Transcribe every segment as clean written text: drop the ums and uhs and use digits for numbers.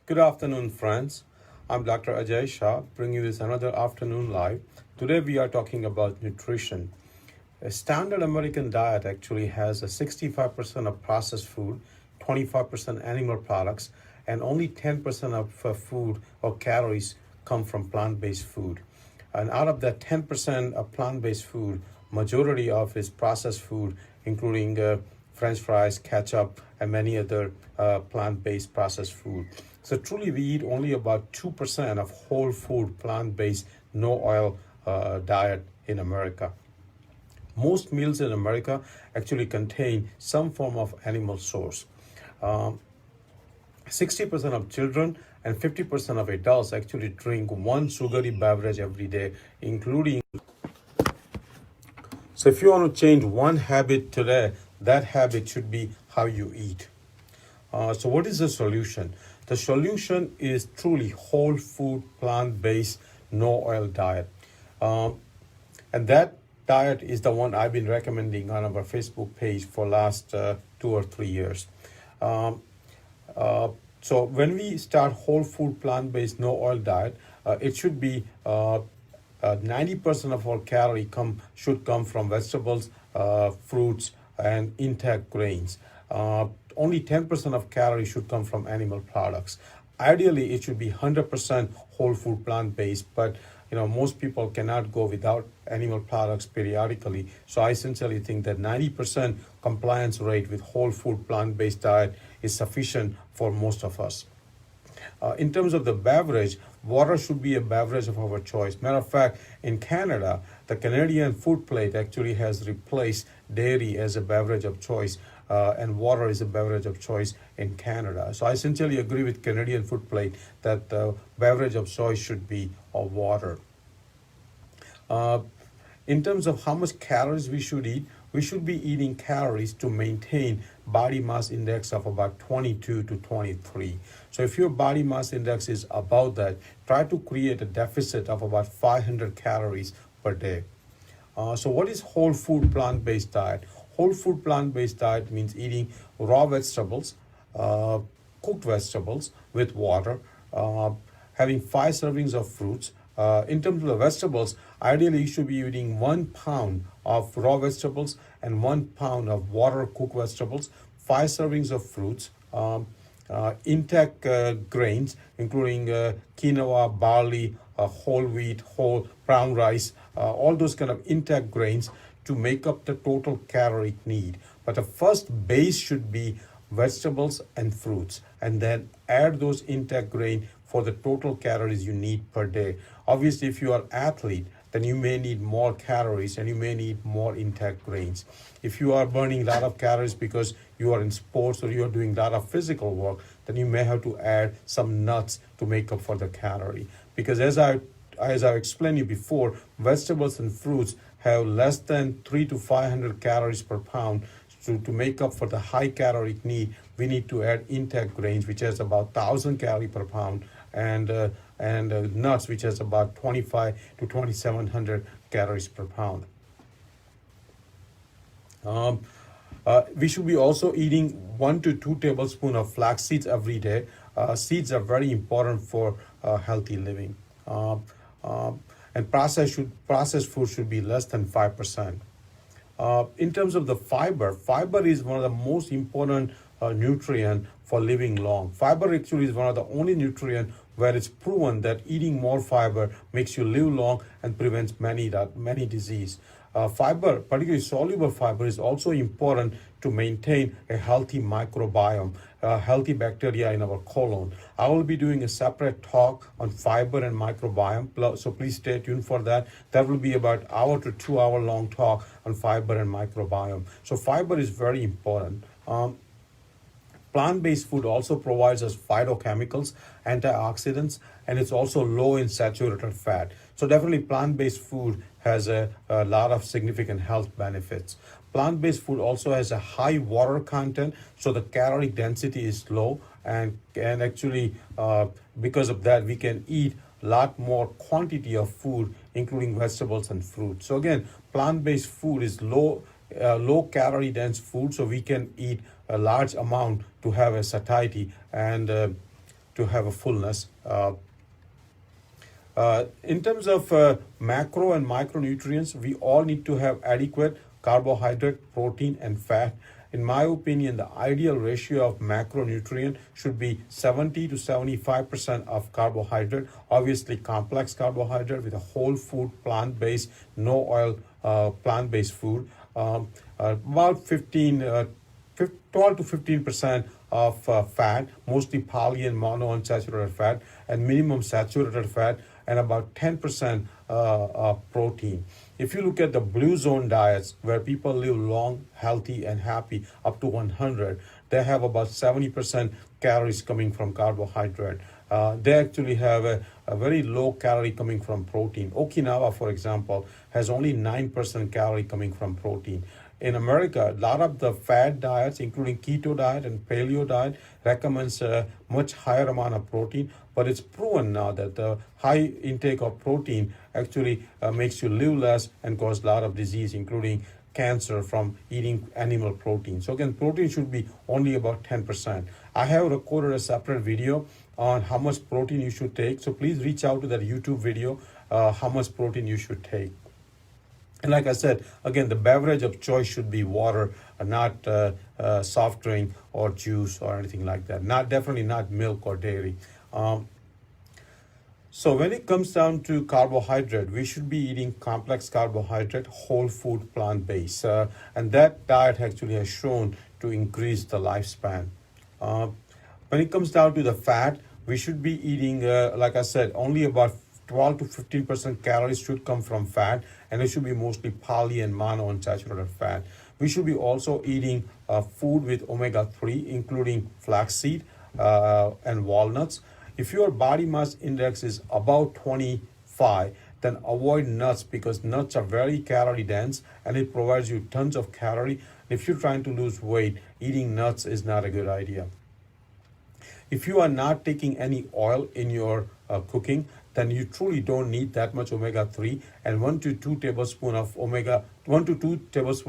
Good afternoon, friends. I'm Dr. Aajay Shah, bringing you this another afternoon live. Today we are talking about nutrition. A standard American diet actually has a 65% of processed food, 25% animal products, and only 10% of food or calories come from plant-based food. And out of that 10% of plant-based food, majority of is processed food, including French fries, ketchup, and many other plant-based processed food. So truly, we eat only about 2% of whole food, plant-based, no oil diet in America. Most meals in America actually contain some form of animal source. 60% of children and 50% of adults actually drink one sugary beverage every day, including. So if you want to change one habit today, that habit should be how you eat. So what is the solution? The solution is truly whole food, plant-based, no oil diet. And that diet is the one I've been recommending on our Facebook page for last 2 or 3 years. So when we start whole food, plant-based, no oil diet, it should be 90% of our calorie should come from vegetables, fruits, and intact grains. Only 10% of calories should come from animal products. Ideally, it should be 100% whole food, plant-based, but most people cannot go without animal products periodically. So I essentially think that 90% compliance rate with whole food, plant-based diet is sufficient for most of us. In terms of the beverage, water should be a beverage of our choice. Matter of fact, in Canada, the Canadian food plate actually has replaced dairy as a beverage of choice, and water is a beverage of choice in Canada. So I essentially agree with Canadian food plate that the beverage of choice should be water. In terms of how much calories we should eat, we should be eating calories to maintain body mass index of about 22 to 23. So if your body mass index is above that, try to create a deficit of about 500 calories per day. So what is whole food plant-based diet? Whole food plant-based diet means eating raw vegetables, cooked vegetables with water, having 5 servings of fruits. In terms of the vegetables, ideally you should be eating 1 pound of raw vegetables and 1 pound of water cooked vegetables, 5 servings of fruits, intact grains, including quinoa, barley, whole wheat, whole brown rice, all those kind of intact grains to make up the total caloric need. But the first base should be vegetables and fruits, and then add those intact grain for the total calories you need per day. Obviously, if you are an athlete, then you may need more calories and you may need more intact grains. If you are burning a lot of calories because you are in sports or you are doing a lot of physical work, then you may have to add some nuts to make up for the calorie. Because as I explained you before, vegetables and fruits have less than 300 to 500 calories per pound. So to make up for the high caloric need, we need to add intact grains, which has about 1,000 calories per pound, and nuts, which has about 25 to 2,700 calories per pound. We should be also eating 1 to 2 tablespoons of flax seeds every day. Seeds are very important for healthy living. And processed food should be less than 5%. In terms of the fiber is one of the most important nutrient for living long. Fiber actually is one of the only nutrient where it's proven that eating more fiber makes you live long and prevents many disease. Fiber, particularly soluble fiber, is also important to maintain a healthy microbiome, healthy bacteria in our colon. I will be doing a separate talk on fiber and microbiome, so please stay tuned for that. That will be about 1 hour to 2 hour long talk on fiber and microbiome. So fiber is very important. Plant-based food also provides us phytochemicals, antioxidants, and it's also low in saturated fat. So definitely plant-based food has a lot of significant health benefits. Plant-based food also has a high water content, so the caloric density is low, and actually because of that we can eat a lot more quantity of food, including vegetables and fruit. So again, plant-based food is low calorie dense food, so we can eat a large amount to have a satiety, and to have a fullness. In terms of macro and micronutrients, we all need to have adequate carbohydrate, protein, and fat. In my opinion, the ideal ratio of macronutrient should be 70 to 75% of carbohydrate, obviously complex carbohydrate with a whole food, plant-based, no oil, plant-based food. About 12 to 15% of fat, mostly poly and monounsaturated fat, and minimum saturated fat, and about 10% protein. If you look at the blue zone diets where people live long, healthy, and happy up to 100, they have about 70% calories coming from carbohydrate. They actually have a very low calorie coming from protein. Okinawa, for example, has only 9% calorie coming from protein. In America, a lot of the fad diets, including keto diet and paleo diet, recommends a much higher amount of protein. But it's proven now that the high intake of protein actually makes you live less and cause a lot of disease, including cancer from eating animal protein. So again, protein should be only about 10%. I have recorded a separate video on how much protein you should take. So please reach out to that YouTube video, how much protein you should take. And like I said, again, the beverage of choice should be water, not soft drink or juice or anything like that. Definitely not milk or dairy. So when it comes down to carbohydrate, we should be eating complex carbohydrate, whole food, plant-based. And that diet actually has shown to increase the lifespan. When it comes down to the fat, we should be eating, like I said, only about 12 to 15% calories should come from fat, and it should be mostly poly and monounsaturated fat. We should be also eating food with omega-3, including flaxseed and walnuts. If your body mass index is about 25, then avoid nuts because nuts are very calorie dense and it provides you tons of calorie. If you're trying to lose weight, eating nuts is not a good idea. If you are not taking any oil in your cooking, then you truly don't need that much omega-3, and 1 to 2 tablespoons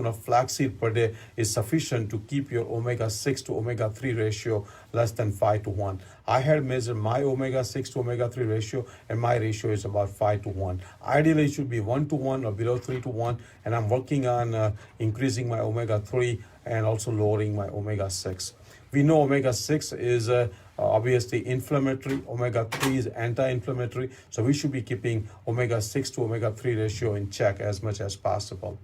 of flaxseed per day is sufficient to keep your omega-6 to omega-3 ratio less than 5 to 1. I had measured my omega-6 to omega-3 ratio, and my ratio is about 5 to 1. Ideally, it should be 1 to 1 or below 3 to 1, and I'm working on increasing my omega-3 and also lowering my omega-6. We know omega-6 is obviously inflammatory, omega-3 is anti-inflammatory, so we should be keeping omega-6 to omega-3 ratio in check as much as possible.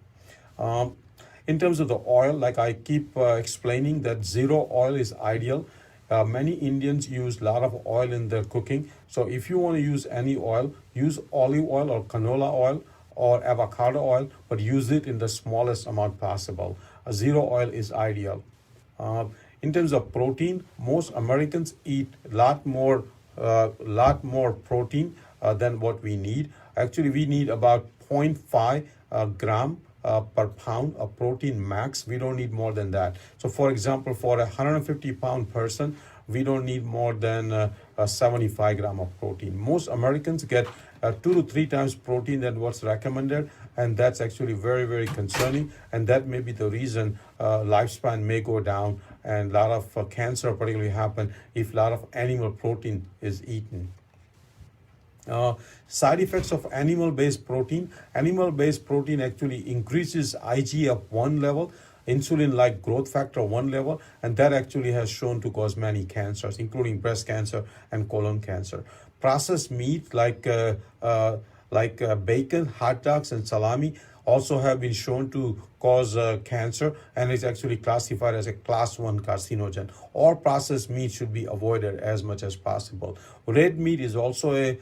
In terms of the oil, like I keep explaining, that zero oil is ideal. Many Indians use a lot of oil in their cooking, so if you want to use any oil, use olive oil or canola oil or avocado oil, but use it in the smallest amount possible. Zero oil is ideal. In terms of protein, most Americans eat a lot more protein than what we need. Actually, we need about 0.5 gram per pound of protein max. We don't need more than that. So for example, for a 150-pound person, we don't need more than 75 gram of protein. Most Americans get 2 to 3 times protein than what's recommended, and that's actually very, very concerning, and that may be the reason lifespan may go down and a lot of cancer particularly happen if a lot of animal protein is eaten. Side effects of animal-based protein. Animal-based protein actually increases IGF-1 level, insulin-like growth factor 1 level, and that actually has shown to cause many cancers, including breast cancer and colon cancer. Processed meat like bacon, hot dogs, and salami also have been shown to cause cancer, and is actually classified as a class 1 carcinogen. All processed meat should be avoided as much as possible. Red meat is also a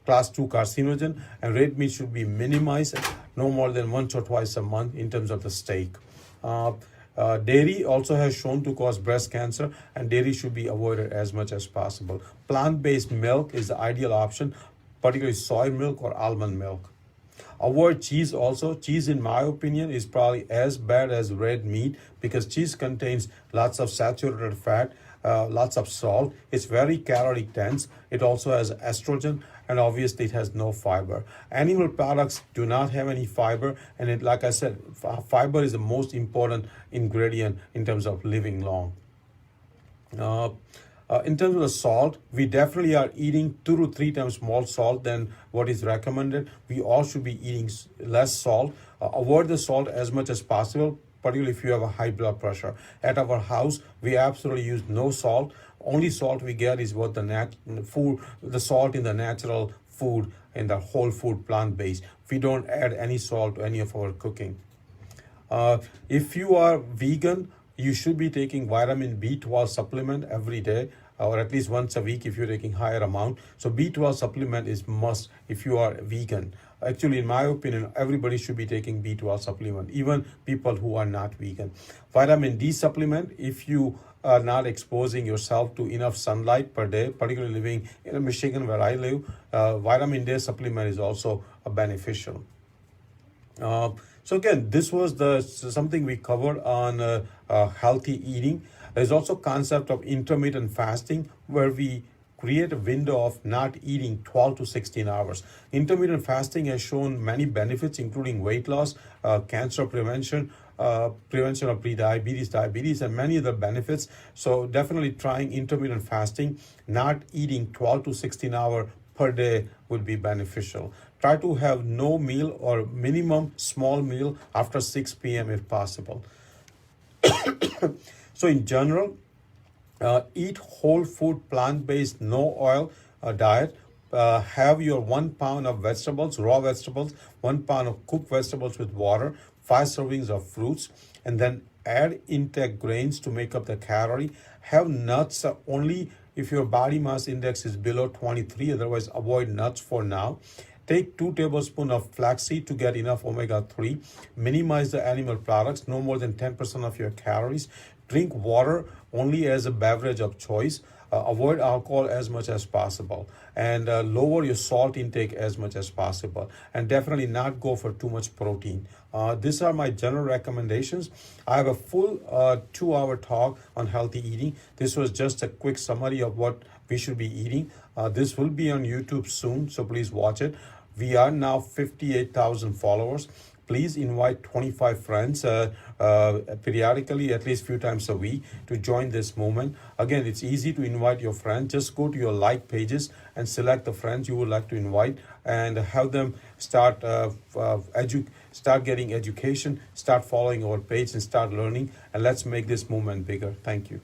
class 2 carcinogen, and red meat should be minimized no more than once or twice a month in terms of the steak. Dairy also has shown to cause breast cancer, and dairy should be avoided as much as possible. Plant-based milk is the ideal option, particularly soy milk or almond milk. Avoid cheese also. Cheese, in my opinion, is probably as bad as red meat because cheese contains lots of saturated fat, lots of salt. It's very calorie dense. It also has estrogen, and obviously it has no fiber. Animal products do not have any fiber, and like I said, fiber is the most important ingredient in terms of living long. In terms of the salt, we definitely are eating 2 to 3 times more salt than what is recommended. We all should be eating less salt. Avoid the salt as much as possible, particularly if you have a high blood pressure. At our house, we absolutely use no salt. Only salt we get is what the salt in the natural food, in the whole food plant based. We don't add any salt to any of our cooking. If you are vegan, you should be taking vitamin B12 supplement every day, or at least once a week if you're taking higher amount. So B12 supplement is must if you are vegan. Actually, in my opinion, everybody should be taking B12 supplement, even people who are not vegan. Vitamin D supplement, if you are not exposing yourself to enough sunlight per day, particularly living in Michigan where I live, vitamin D supplement is also beneficial. So again, this was something we covered on healthy eating. There's also concept of intermittent fasting, where we create a window of not eating 12 to 16 hours. Intermittent fasting has shown many benefits, including weight loss, cancer prevention, prevention of prediabetes, diabetes, and many other benefits. So definitely trying intermittent fasting, not eating 12 to 16 hours per day would be beneficial. Try to have no meal or minimum small meal after 6 p.m. if possible. So in general, eat whole food, plant-based, no oil diet. Have your 1 pound of vegetables, raw vegetables, 1 pound of cooked vegetables with water, 5 servings of fruits, and then add intact grains to make up the calorie. Have nuts only if your body mass index is below 23, otherwise avoid nuts for now. Take 2 tablespoons of flaxseed to get enough omega-3. Minimize the animal products, no more than 10% of your calories. Drink water only as a beverage of choice. Avoid alcohol as much as possible, and lower your salt intake as much as possible, and definitely not go for too much protein. These are my general recommendations. I have a full 2-hour talk on healthy eating. This was just a quick summary of what we should be eating. This will be on YouTube soon, so please watch it. We are now 58,000 followers. Please invite 25 friends periodically, at least few times a week, to join this movement. Again, it's easy to invite your friends. Just go to your like pages and select the friends you would like to invite, and have them start getting education, start following our page, and start learning. And let's make this movement bigger. Thank you.